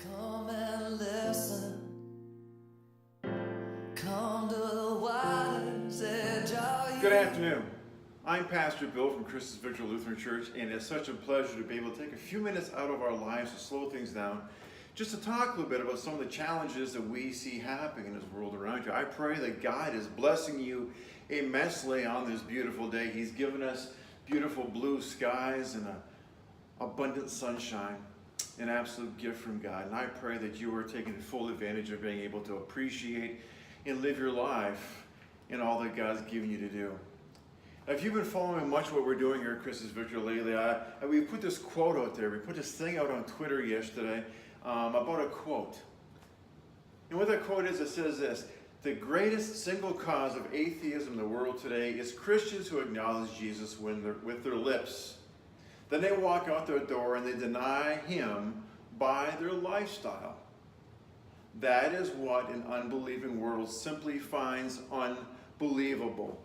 Come and listen. Come to the water's edge. Good afternoon. I'm Pastor Bill from Christ's Victory Lutheran Church, and it's such a pleasure to be able to take a few minutes out of our lives to slow things down, just to talk a little bit about some of the challenges that we see happening in this world around you. I pray that God is blessing you immensely on this beautiful day. He's given us beautiful blue skies and abundant sunshine, an absolute gift from God. And I pray that you are taking full advantage of being able to appreciate and live your life in all that God's given you to do. Now, if you've been following much what we're doing here at Christ's Victory lately, we put this quote out there. We put this thing out on Twitter yesterday about a quote. And what that quote is, it says this: the greatest single cause of atheism in the world today is Christians who acknowledge Jesus with their lips. Then they walk out their door and they deny him by their lifestyle. That is what an unbelieving world simply finds unbelievable.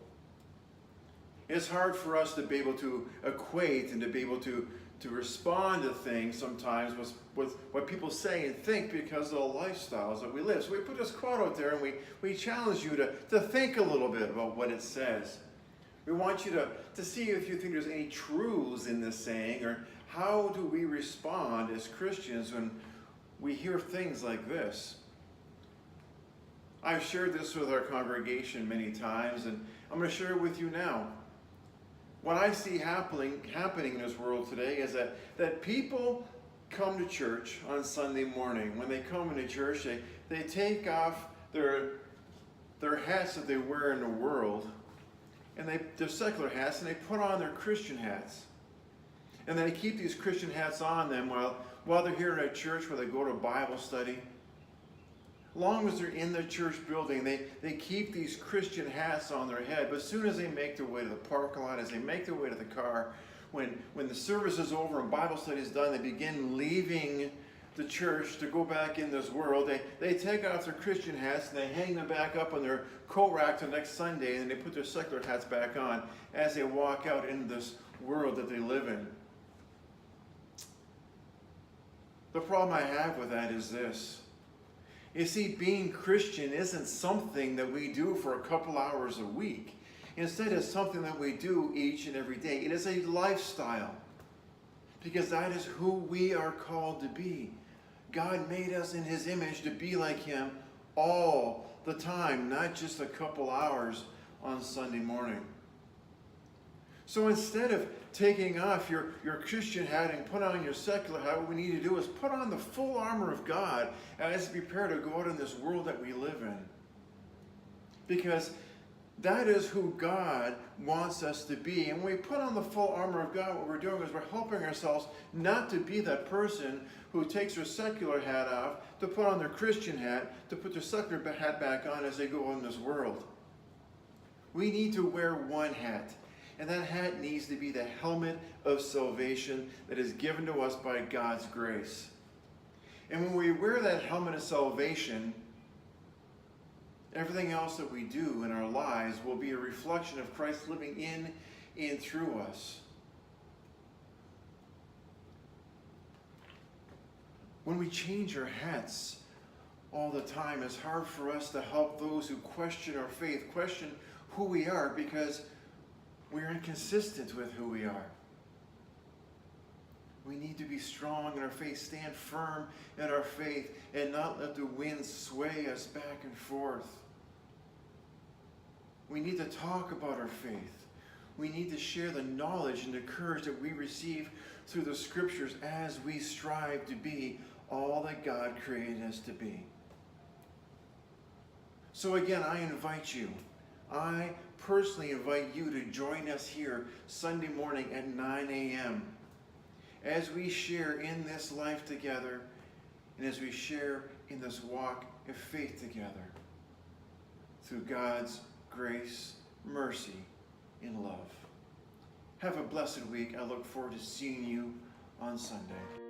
It's hard for us to be able to equate and to be able to respond to things sometimes with what people say and think because of the lifestyles that we live. So we put this quote out there and we challenge you to think a little bit about what it says. We want you to see if you think there's any truths in this saying, or how do we respond as Christians when we hear things like this. I've shared this with our congregation many times, and I'm going to share it with you now. What I see happening in this world today is that people come to church on Sunday morning. When they come into church, they take off their hats that they wear in the world, and their secular hats, and they put on their Christian hats. And then they keep these Christian hats on them while they're here in a church where they go to Bible study. As long as they're in the church building, they keep these Christian hats on their head. But as soon as they make their way to the parking lot, as they make their way to the car, when the service is over and Bible study is done, they begin leaving the church to go back in this world. They take off their Christian hats and they hang them back up on their coat rack till next Sunday, and then they put their secular hats back on as they walk out into this world that they live in. The problem I have with that is this. You see, being Christian isn't something that we do for a couple hours a week. Instead, it's something that we do each and every day. It is a lifestyle, because that is who we are called to be. God made us in his image to be like him all the time, not just a couple hours on Sunday morning. So instead of taking off your Christian hat and put on your secular hat, what we need to do is put on the full armor of God as we prepare to go out in this world that we live in. Because that is who God wants us to be. And when we put on the full armor of God, what we're doing is we're helping ourselves not to be that person who takes their secular hat off to put on their Christian hat, to put their secular hat back on as they go in this world. We need to wear one hat. And that hat needs to be the helmet of salvation that is given to us by God's grace. And when we wear that helmet of salvation, everything else that we do in our lives will be a reflection of Christ living in and through us. When we change our hats all the time, it's hard for us to help those who question our faith, question who we are, because we're inconsistent with who we are. We need to be strong in our faith, stand firm in our faith, and not let the wind sway us back and forth. We need to talk about our faith. We need to share the knowledge and the courage that we receive through the scriptures as we strive to be all that God created us to be. So again, I invite you. I personally invite you to join us here Sunday morning at 9 a.m. as we share in this life together and as we share in this walk of faith together through God's grace, mercy, and love. Have a blessed week. I look forward to seeing you on Sunday.